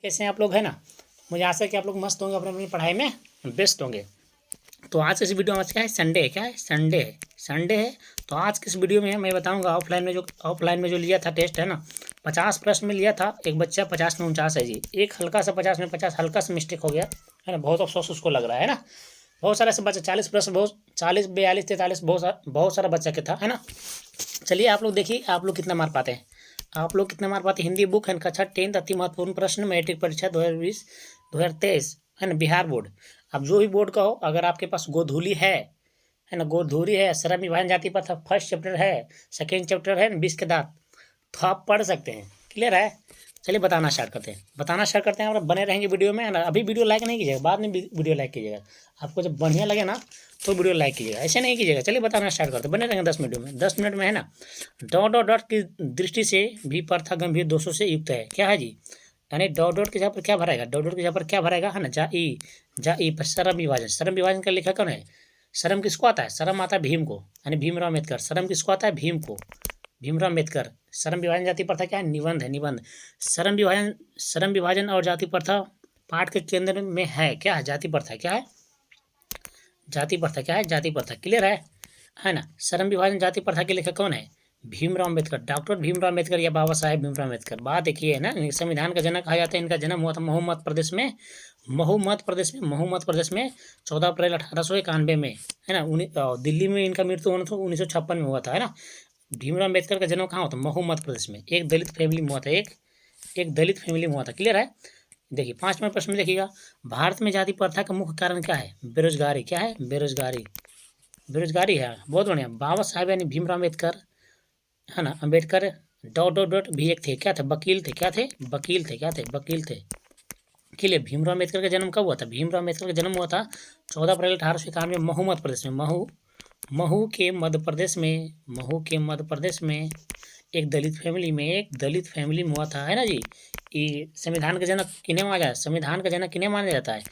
कैसे हैं आप लोग, है ना। मुझे आशा है कि आप लोग मस्त होंगे, अपनी अपनी पढ़ाई में बेस्ट होंगे। तो आज इस वीडियो में क्या है, संडे है। क्या है, संडे है। तो आज किस वीडियो में मैं बताऊंगा ऑफलाइन में जो लिया था टेस्ट, है ना। 50 प्रश्न में लिया था एक बच्चा, 50 में 49 है जी। एक हल्का सा 50 में 50 हल्का सा मिस्टेक हो गया, है ना। बहुत अफसोस उसको लग रहा है ना। बहुत सारा ऐसे बच्चा 40 प्रश्न, बहुत 40 42 43 बहुत सारा बच्चा के था, है ना। चलिए आप लोग देखिए, आप लोग कितना मार पाते हैं। आप लोग कितना मार पाते हैं। हिंदी बुक है कक्षा 10 अति महत्वपूर्ण प्रश्न मैट्रिक परीक्षा 2020-2023, है ना, बिहार बोर्ड। अब जो भी बोर्ड का हो, अगर आपके पास गोधूली है ना, गोधूली है, श्रम विभाजन जाति प्रथा फर्स्ट चैप्टर है, सेकेंड चैप्टर है, 20 के दांत, तो आप पढ़ सकते हैं। क्लियर है। चलिए बताना स्टार्ट करते हैं और बने रहेंगे वीडियो में, है ना। अभी वीडियो लाइक नहीं कीजिएगा, बाद में वीडियो लाइक कीजिएगा। आपको जब बढ़िया लगे ना तो वीडियो लाइक कीजिएगा, ऐसे नहीं कीजिएगा। चलिए बताना स्टार्ट करते हैं, बने रहेंगे 10 मिनट में, है ना। डॉट डॉट डॉट की दृष्टि से भी प्रथा गंभीर दोषों से युक्त है। क्या है जी, यानी डॉट डॉट के जगह पर क्या भरेगा, डॉट डॉट के जगह पर क्या भरेगा, है ना। जा ई पर श्रम विभाजन का लिखा कौन है। श्रम किसको आता है, श्रम आता है भीम को, यानी भीमराव अम्बेडकर। श्रम किसको आता है, भीम को, भीमराव अम्बेडकर। श्रम विभाजन जाति प्रथा क्या है, निबंध है, निबंध। श्रम विभाजन और जाति प्रथा पाठ के केंद्र में है। क्या है, जाति प्रथा। क्या है, जाति प्रथा। क्या है, जाति प्रथा। क्लियर है ना। श्रम विभाजन जाति प्रथा के लेखक कौन है, भीमराव अम्बेडकर, डॉक्टर भीमराव अम्बेडकर या बाबा साहेब भीमराव अम्बेडकर। बात देखिए, है ना, संविधान का जनक कहा जाता है। इनका जन्म हुआ था महू मध्य प्रदेश में, महू मध्य प्रदेश में 14 अप्रैल 1891 में, है ना। दिल्ली में इनका मृत्यु होना था 1956 में हुआ था, है ना। भीमराव अम्बेडकर का जन्म कहाँ होता है, महू मध्य प्रदेश में। एक दलित फैमिली में हुआ था, एक दलित फैमिली में हुआ था। क्लियर है। देखिए 5वां प्रश्न में देखिएगा, भारत में जाति प्रथा का मुख्य कारण क्या है, बेरोजगारी। क्या है, बेरोजगारी। बेरोजगारी है, बहुत बढ़िया। बाबा साहेब यानी भीमराव अम्बेडकर, है ना, अम्बेडकर डॉट डॉट डॉट भी एक थे। क्या थे, वकील थे। क्या थे, वकील थे। क्या थे, वकील थे। क्लियर। भीमराव अम्बेडकर का जन्म कब हुआ था, भीमराव अम्बेडकर का जन्म हुआ था 14 अप्रैल 1891 महू मध्य प्रदेश में। महू के मध्य प्रदेश में एक दलित फैमिली में हुआ था, है ना जी। ये संविधान का जनक किन्हें माना जाता है, संविधान का जनक किन्हें माना जाता है,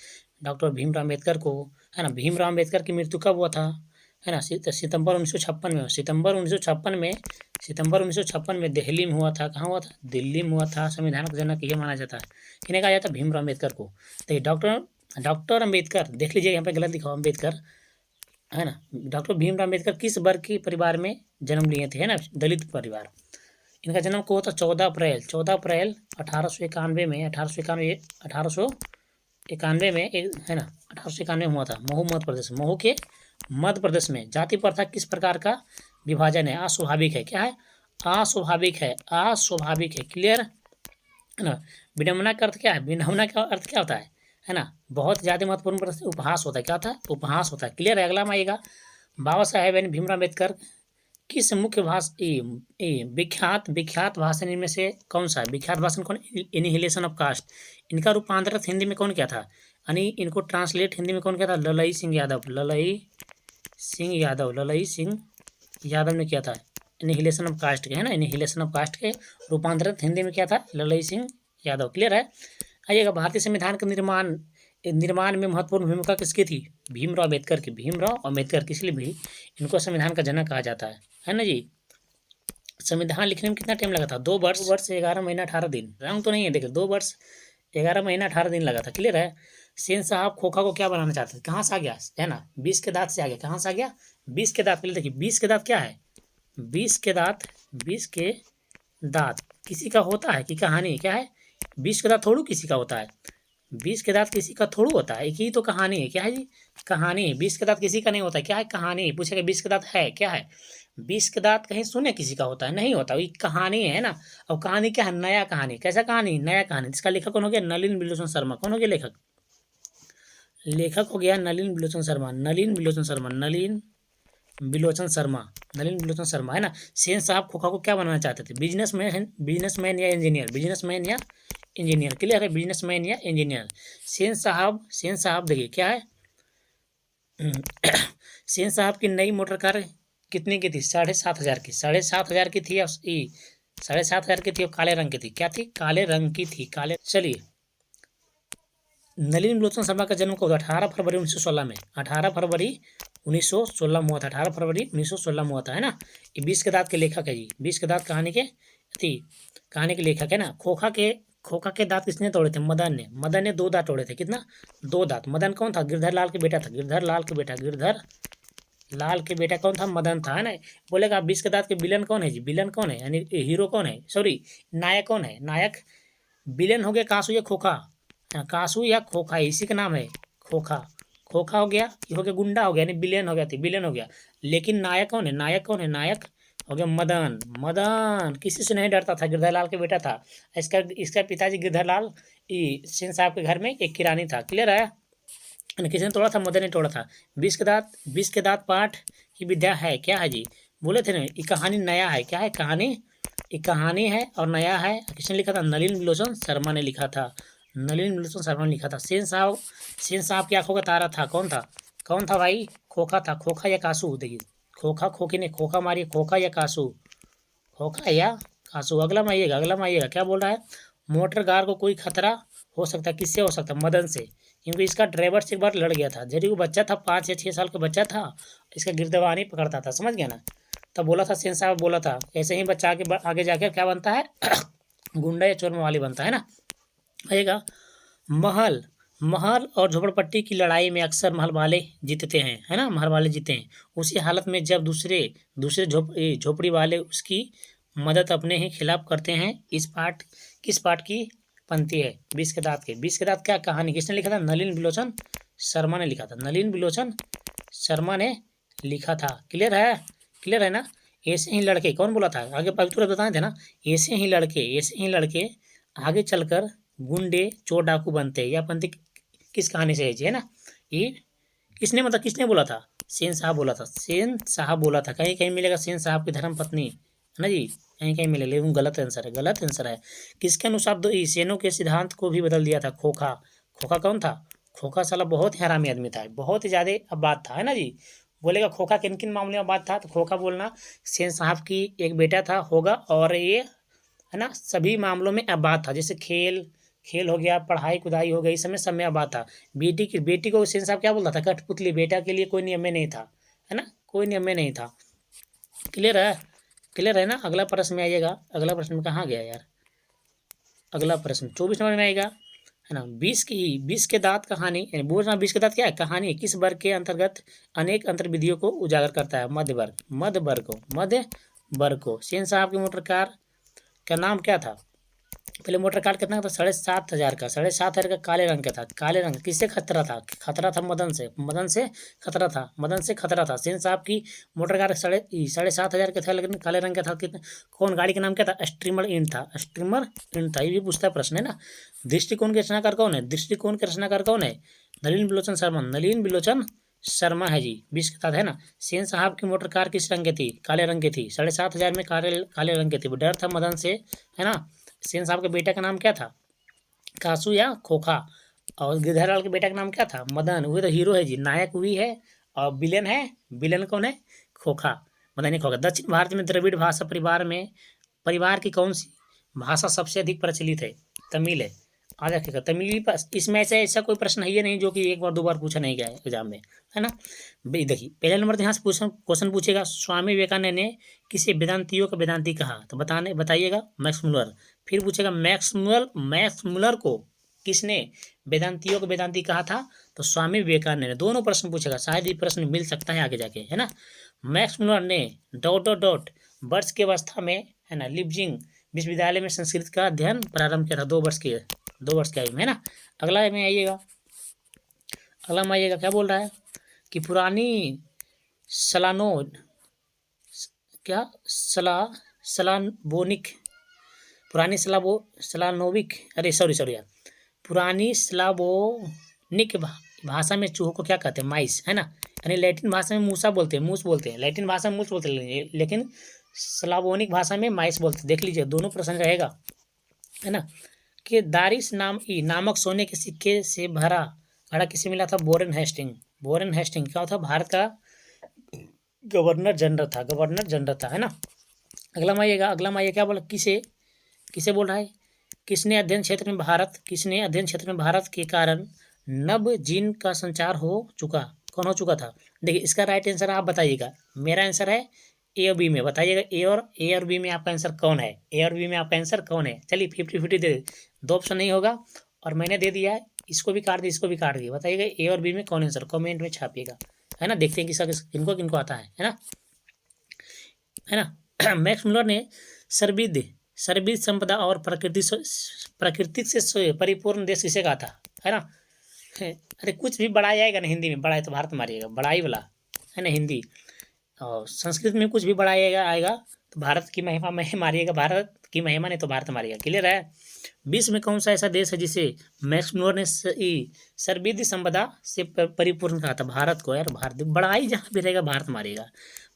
डॉक्टर भीमराव अम्बेडकर को, है ना। भीमराव अम्बेडकर की मृत्यु कब हुआ था, है ना, सितंबर 1956 में। सितंबर 1956 में दिल्ली में हुआ था। कहाँ हुआ था, दिल्ली में हुआ था। संविधान का जनक ये माना जाता है, किन्हें कहा जाता है, भीमराव अम्बेडकर को। देखिए डॉक्टर अम्बेडकर, देख लीजिए यहाँ पे गलत लिखा हुआ अम्बेडकर, है ना। डॉक्टर भीमराव अम्बेडकर किस वर्ग के परिवार में जन्म लिए थे, है ना, दलित परिवार। इनका जन्म को होता 14 अप्रैल 1891 में, 1891 में एक, है ना, 1891 में हुआ था। महू के मध्य प्रदेश में। जाति प्रथा किस प्रकार का विभाजन है, अस्वाभाविक है। क्या है, अस्वाभाविक है। क्लियर, है ना। विडंबना का अर्थ क्या है, विडंबना का अर्थ क्या होता है ना, बहुत ज्यादा महत्वपूर्ण प्रश्न। उपहास होता है। क्या होता है, उपहास होता है। क्लियर है। अगला में आएगा, बाबा साहेब यानी भीमराव अम्बेडकर किस मुख्य विख्यात भाषण इनमें से कौन सा है, विख्यात भाषण कौन, एनिहिलेशन ऑफ कास्ट। इनका रूपांतरित हिंदी में कौन किया था, यानी इनको ट्रांसलेट हिंदी में कौन किया था, ललई सिंह यादव ने किया था। एनिहिलेशन ऑफ कास्ट के, है ना, एनिहिलेशन ऑफ कास्ट के रूपांतरित हिंदी में क्या था, ललई सिंह यादव। क्लियर है। आइएगा, भारतीय संविधान के निर्माण में महत्वपूर्ण भूमिका किसकी थी, भीमराव अम्बेडकर की। भीमराव अम्बेडकर किसी भी इनको संविधान का जनक कहा जाता है ना जी। संविधान लिखने में कितना टाइम लगा था, 2 वर्ष 11 महीना 18 दिन। रंग तो नहीं है, देखिए 2 वर्ष 11 महीना 18 दिन लगा था। क्लियर है। सेन साहब खोखा को क्या बनाना चाहते थे, कहाँ से आ गया, है ना, 20 के दांत से आ गया। कहाँ से आ गया, 20 के दांत। पहले देखिए 20 के दांत क्या है, 20 के दांत किसी का होता है कि कहानी, क्या है, 20 के दांत थोड़ू किसी का होता है, 20 के दांत किसी का थोड़ू होता है, एक ही तो कहानी है। क्या है जी, कहानी। 20 के दांत किसी का नहीं होता है। क्या है, कहानी। पूछेगा 20 के दांत है, क्या है, 20 के दांत कहीं सुने किसी का होता है, नहीं होता, ये कहानी है ना। और कहानी क्या है, नया कहानी। कैसा कहानी, नया कहानी। इसका लेखक कौन हो गया, नलिन बिलोचन शर्मा। कौन हो गया लेखक, हो गया नलिन बिलोचन शर्मा, है ना। सेन साहब खोखा को क्या बनाना चाहते थे, बिजनेसमैन या इंजीनियर। क्लियर है, बिजनेसमैन या इंजीनियर। सेन साहब देखिए क्या है, सेन साहब की नई मोटर कार कितने की थी, 7,500 की, 7,500 की थी। 7,500 की थी और काले रंग की थी। क्या थी, काले रंग की थी, काले। चलिए, नलिन बिलोचन शर्मा का जन्म कब हुआ, 18 फरवरी 1916 में। 18 फरवरी 1916 में हुआ था। 18 फरवरी 1916 में हुआ था, है ना। ये 20 के दांत के लेखक है जी, 20 के दांत कहानी के लेखक है ना। खोखा के दांत किसने तोड़े थे? मदन ने 2 दांत तोड़े थे। कितना? 2 दांत। मदन कौन था? गिरधर लाल के बेटा था। गिरधर लाल के बेटा कौन था? मदन था, है ना। बोलेगा 20 के दांत के विलन कौन है जी? विलन कौन है, यानी हीरो कौन है, सॉरी नायक कौन है? नायक विलेन हो गया कासू या खोखा, कासू या खोखा, इसी का नाम है खोखा। खोखा हो गया, ये हो गया गुंडा हो गया, यानी विलेन हो गया, विलेन हो गया। लेकिन नायक कौन है? नायक हो गया मदन किसी से नहीं डरता था, गिरधर लाल का बेटा था। इसका पिताजी गिरधर लाल सिंह साहब के घर में एक किरानी था। क्लियर है? किसने तोड़ा था? मदन ने तोड़ा था। 20 के दांत पाठ की विद्या है, क्या है जी? बोले थे ना, ये कहानी नया है। क्या है कहानी? ये कहानी है और नया है। किसने लिखा था? नलिन विलोचन शर्मा ने लिखा था। सेन साहब की आंखों का तारा था। कौन था भाई? खोखा था। खोखा या कासू? देखिए, खोखी ने खोखा मारी, खोखा या कासू? खोखा या कासू? अगला में आइएगा क्या बोल रहा है? मोटर कार को कोई खतरा हो सकता है, किससे हो सकता है? मदन से, क्योंकि इसका ड्राइवर से एक बार लड़ गया था। जरी वो बच्चा था, 5 या 6 साल का बच्चा था, इसका गिरदवानी पकड़ता था, समझ गया ना। तब बोला था सेन साहब, बोला था ऐसे ही बच्चा आगे जाकर क्या बनता है? गुंडा या चोर मवाली बनता है ना। आएगा, महल और झोपड़पट्टी की लड़ाई में अक्सर महल वाले जीतते हैं, है ना। महल वाले जीते हैं। उसी हालत में जब दूसरे झोपड़ी वाले उसकी मदद अपने ही खिलाफ करते हैं। किस पाठ की पंक्ति है? 20 के दांत क्या कहानी किसने लिखा था? नलिन विलोचन शर्मा ने लिखा था। क्लियर है ना। ऐसे ही लड़के, कौन बोला था? आगे तुरंत बताए थे ना। ऐसे ही लड़के आगे चलकर गुंडे चोर डाकू बनते हैं। यह पंक्ति किस कहानी से है ना? ये किसने बोला था? सेन साहब बोला था। कहीं मिलेगा सेन साहब की धर्म पत्नी, है ना जी, कहीं मिलेगा, लेकिन गलत आंसर है। किसके अनुसार सेनों के सिद्धांत को भी बदल दिया था? खोखा कौन था? खोखा साला बहुत ही हरामी आदमी था, बहुत ही ज्यादा अब बात था, है ना जी। बोलेगा खोखा किन किन मामले में बात था? तो खोखा बोलना सेन साहब की एक बेटा था होगा, और ये है ना सभी मामलों में अब बात था। जैसे खेल हो गया, पढ़ाई कुदाई हो गई, सब में अब बात था। बेटी को सेन साहब क्या बोलता था? कठपुतली। बेटा के लिए कोई नियम में नहीं था, है ना, कोई नियम में नहीं था। क्लियर है ना। अगला प्रश्न में आइएगा। अगला प्रश्न में कहाँ गया यार? अगला प्रश्न 24 नंबर में आएगा, है ना। 20 के दांत कहानी, बोल रहा 20 के दांत क्या है? कहानी किस वर्ग के अंतर्गत अनेक अंतर्विधियों को उजागर करता है? मध्य वर्ग को। सेन साहब की मोटर कार का नाम क्या था? पहले मोटर कार कितना था? 7,500 का। 7,500 का काले रंग का था। काले रंग किससे खतरा था? खतरा था मदन से खतरा था। सेन साहब की मोटर कार 7,500 का था, लेकिन काले रंग का था। कितना? कौन गाड़ी का नाम क्या था? स्ट्रीमर इंड था। ये भी पूछता है प्रश्न, है ना। दृष्टिकोण के रचनाकार कौन है? नलिन बिलोचन शर्मा है जी। 20 के साथ है ना। सेन साहब की मोटर कार किस रंग की थी? काले रंग की थी। 7,500 में काले रंग की थी। डर था मदन से, है ना। सेन साहब के बेटा का नाम क्या था? कासू या खोखा। और गिरधर लाल के बेटा का नाम क्या था? मदन। वही तो हीरो है जी, नायक वही है। और विलेन कौन है? खोखा, मदन खोखा। दक्षिण भारत में द्रविड़ भाषा परिवार की कौन सी भाषा सबसे अधिक प्रचलित है? तमिल है। आ जाएगा तमिल पास। इसमें ऐसा कोई प्रश्न है नहीं जो कि 1 बार 2 बार पूछा नहीं गया है एग्जाम में, है ना। देखिए पहले नंबर यहाँ से क्वेश्चन पूछेगा, स्वामी विवेकानंद ने किसे वेदांतियों का वेदांती कहा? तो बताइएगा मैक्स मुलर। फिर पूछेगा मैक्स मुलर को किसने वेदांतियों का वेदांती कहा था? तो स्वामी विवेकानंद ने। दोनों प्रश्न पूछेगा, शायद ये प्रश्न मिल सकता है आगे जाके, है ना। मैक्स मुलर ने ... वर्ष की अवस्था में, है ना, लिपजिंग विश्वविद्यालय में संस्कृत का अध्ययन प्रारंभ किया था। 2 वर्ष की आयु में, है ना। अगला में आइएगा, क्या बोल रहा है कि पुरानी स्लावोनिक भाषा में चूहों को क्या कहते हैं? माइस, है ना। यानी लैटिन भाषा में मूस बोलते हैं। लैटिन भाषा में मूस बोलते हैं, लेकिन स्लावोनिक भाषा में माइस बोलते हैं। देख लीजिए, दोनों प्रश्न रहेगा, है ना। कि दारिस नामक सोने के सिक्के से भरा घड़ा किसे मिला था? वॉरेन हेस्टिंग क्या था? भारत का गवर्नर जनरल था, है ना। अगला में आइएगा, क्या बोला? किसे बोल रहा है? किसने अध्ययन क्षेत्र में भारत के कारण नव जीन का संचार कौन हो चुका था? देखिए, इसका राइट आंसर आप बताइएगा। मेरा आंसर है ए और बी में बताइएगा, ए और बी में आपका आंसर कौन है, ए और बी में आपका आंसर कौन है। चलिए 50-50 दे, 2 ऑप्शन नहीं होगा और मैंने दे दिया है, इसको भी काट दिया, इसको भी काट दिया। बताइएगा ए और बी में कौन आंसर, कमेंट में छापिएगा, है ना। देखते हैं किनको किनको आता है ना, है ना। मैक्स मुलर ने सर्वविद संपदा और प्राकृतिक से परिपूर्ण देश किसे कहा था, है ना। अरे कुछ भी बढ़ाया जाएगा ना हिंदी में, बढ़ाए तो भारत मारिएगा, बढ़ाई वाला, है ना हिंदी। और संस्कृत में कुछ भी बढ़ाइएगा आएगा तो भारत की महिमा में मारिएगा, भारत की महिमा नहीं तो भारत मारिएगा। क्लियर है। विश्व में कौन सा ऐसा देश है जिसे मैक्स मुलर ने सर्वविद संपदा से परिपूर्ण कहा था, भारत को। यार भारत बढ़ाई जहाँ भी रहेगा भारत मारिएगा।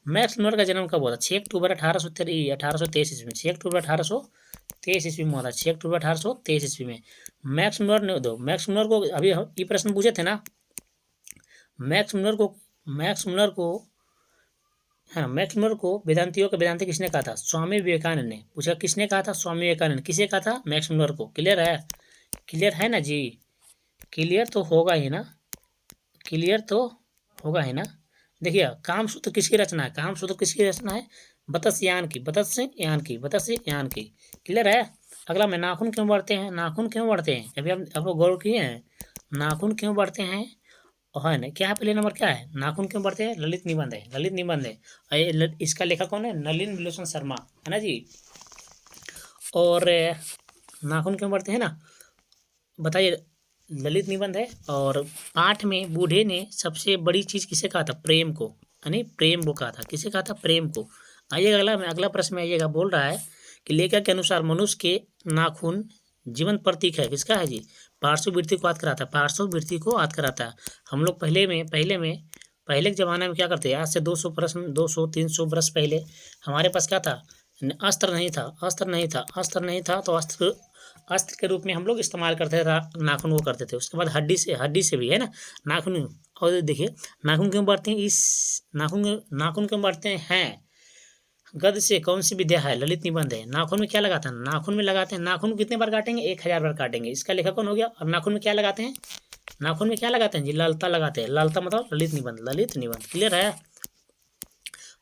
मैक्स मुलर का जन्म कब हुआ था, 6 अक्टूबर 1823 ईस्वी में, 6 अक्टूबर 1823 ईस्वी में हुआ था, 6 अक्टूबर 1823 ईस्वी में। मैक्स मुलर ने मैक्स मुलर को अभी ये प्रश्न पूछे थे ना, मैक्स मुलर को वेदांतियों का वेदांति किसने कहा था, स्वामी विवेकानंद ने। पूछा किसने कहा था, स्वामी विवेकानंद। किसे कहा था, मैक्स मुलर को। क्लियर है, क्लियर है ना जी, क्लियर तो होगा ही ना, क्लियर तो होगा ही ना। देखिए काम सूत्र किसकी रचना है, काम सूत्र किसकी रचना है, बतसयान की, बतसयान की। क्लियर है। अगला में नाखून क्यों बढ़ते हैं, नाखून क्यों बढ़ते हैं, कभी आप लोग गौर किए हैं, नाखून क्यों बढ़ते हैं, है ना। क्या पहले नंबर क्या है, नाखून क्यों बढ़ते हैं, ललित निबंध है, ललित निबंध है। इसका लेखक कौन है, नलिन विलोचन शर्मा, है ना जी। और नाखून क्यों बढ़ते हैं ना, बताइए, ललित निबंध है। और पाठ में बूढ़े ने सबसे बड़ी चीज किसे कहा था, प्रेम को, यानी प्रेम को कहा था, किसे कहा था, प्रेम को। आइएगा अगला प्रश्न में आइएगा, बोल रहा है कि लेखक के अनुसार मनुष्य के नाखून जीवन प्रतीक है, किसका है जी, पार्श्ववृत्ति को याद कराता है, पार्श्ववृत्ति को याद कराता है। हम लोग पहले के ज़माने में क्या करते हैं, आज से 200 प्रश्न 200-300 वर्ष पहले हमारे पास क्या था, अस्त्र नहीं था, तो अस्त्र के रूप में हम लोग इस्तेमाल करते थे, नाखून वो करते थे। उसके बाद हड्डी से भी, है ना, नाखून। और देखिए नाखून क्यों बढ़ते हैं, इस नाखून क्यों बढ़ते हैं, गद से कौन सी विद्या है, ललित निबंध है। नाखून में क्या लगाते हैं, नाखून में लगाते हैं, नाखून कितने बार काटेंगे, 1000 बार काटेंगे। इसका लेखक कौन हो गया। और नाखून में क्या लगाते हैं, नाखून में क्या लगाते हैं जी, लालता लगाते हैं, लालता मतलब ललित निबंध। क्लियर है।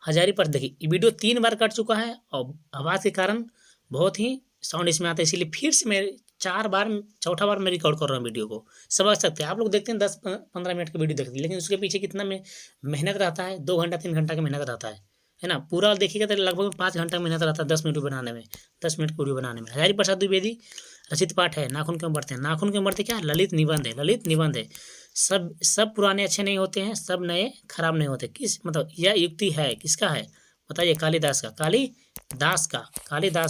हजारी पर देखिए वीडियो 3 बार कट चुका है और आवाज़ के कारण बहुत ही साउंड इसमें आता है, इसीलिए फिर से मैं चौथा बार मैं रिकॉर्ड कर रहा हूँ वीडियो को। समझ सकते हैं आप लोग, देखते हैं 10-15 मिनट का वीडियो देखते हैं, लेकिन उसके पीछे कितना मेहनत रहता है, 2 घंटा 3 घंटा का मेहनत रहता है ना। पूरा देखिएगा तो लगभग 5 घंटा मेहनत रहता है 10 मिनट बनाने में, 10 मिनट की वीडियो बनाने में। हजारी प्रसाद द्विवेदी रचित पाठ है, नाखून क्यों बढ़ते हैं, नाखून क्यों बढ़ते क्या, ललित निबंध है। सब पुराने अच्छे नहीं होते हैं, सब नए खराब नहीं होते। किस मतलब यह युक्ति है किसका है, बताइए, कालिदास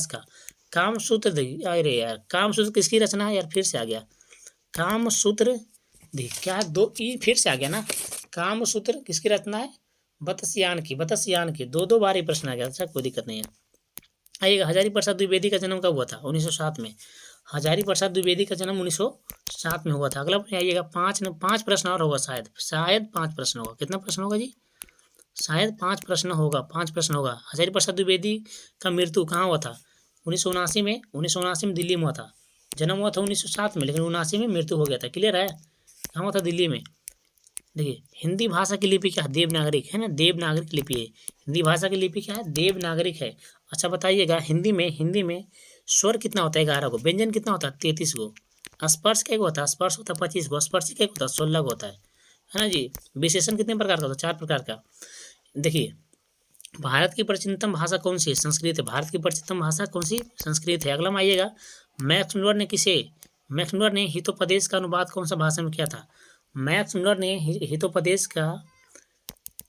का। कामसूत्र, अरे यार कामसूत्र किसकी रचना है, यार फिर से आ गया कामसूत्र, क्या दो फिर से आ गया ना, कामसूत्र किसकी रचना है, बतसयान की। 2 बार ही प्रश्न आ गया, अच्छा कोई दिक्कत नहीं है। आइएगा, हजारी प्रसाद द्विवेदी का जन्म कब हुआ था, 1907 में। हजारी प्रसाद द्विवेदी का जन्म 1907 में हुआ था। अगला आइएगा, 5 प्रश्न और होगा, शायद 5 प्रश्न होगा। कितना प्रश्न होगा जी, शायद 5 प्रश्न होगा। हजारी प्रसाद द्विवेदी का मृत्यु कहाँ हुआ था, 1979 में। 1979 में दिल्ली में हुआ था। जन्म हुआ था 1907 में, लेकिन 1979 में मृत्यु हो गया था। क्लियर है। कहाँ हुआ था, दिल्ली में। देखिए हिंदी भाषा की लिपि क्या है, देवनागरिक, है ना, देवनागरिक लिपि है। हिंदी भाषा की लिपि क्या है, देवनागरिक है। अच्छा बताइएगा, हिंदी में स्वर कितना होता है, 11 को। व्यंजन कितना होता है, 33 को। स्पर्श क्या होता है, स्पर्श होता है 25 को। स्पर्शी क्या होता है, 16 को होता है ना जी। विशेषण कितने प्रकार का होता है, 4 प्रकार का। देखिए भारत की प्राचीनतम भाषा कौन सी है, संस्कृत है। भारत की प्राचीनतम भाषा कौन सी, संस्कृत है। अगला में आइएगा, मैक्स मुलर ने हितोपदेश का अनुवाद कौन सा भाषा में किया था। मैक्स मुलर ने हितोपदेश का,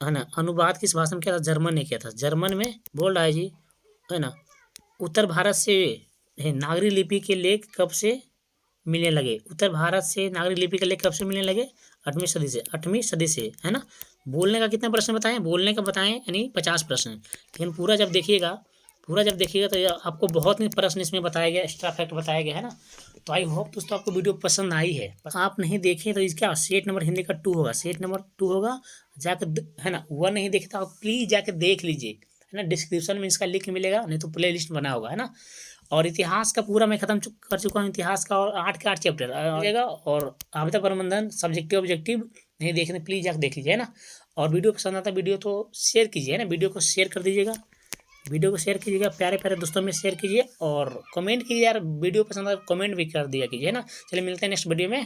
है ना, अनुवाद किस भाषा में किया था, जर्मन ने किया था। जर्मन में बोल रहा है जी, है ना। उत्तर भारत से नागरी लिपि के लेख कब से मिलने लगे, उत्तर भारत से नागरी लिपि के लेख कब से मिलने लगे, 8वीं सदी से, है ना। बोलने का कितना प्रश्न बताएं, बोलने का बताएं यानी 50 प्रश्न। लेकिन पूरा जब देखिएगा तो आपको बहुत ही प्रश्न इसमें बताया गया, एक्स्ट्रा फैक्ट बताया गया, है ना। तो आई होप दोस्तों आपको वीडियो पसंद आई है। आप नहीं देखें तो इसका सेट नंबर हिंदी का 2 होगा, सेट नंबर 2 होगा। जाकर, है ना, 1 नहीं देखता आप प्लीज़ जाकर देख लीजिए, है ना। डिस्क्रिप्शन में इसका लिंक मिलेगा, नहीं तो प्ले लिस्ट बना होगा, है ना। और इतिहास का पूरा मैं खत्म कर चुका हूँ, इतिहास का, और 8 के 8 चैप्टर आएगा। और आपदा प्रबंधन सब्जेक्टिव ऑब्जेक्टिव नहीं देखने प्लीज़ जाकर देख लीजिए, है ना। और वीडियो पसंद आता है वीडियो तो शेयर कीजिए, है ना, वीडियो को शेयर कर दीजिएगा। वीडियो को शेयर कीजिएगा, प्यारे प्यारे दोस्तों में शेयर कीजिए और कमेंट कीजिए यार, वीडियो पसंद आए कमेंट भी कर दिया कीजिए, है ना। चलिए मिलते हैं नेक्स्ट वीडियो में।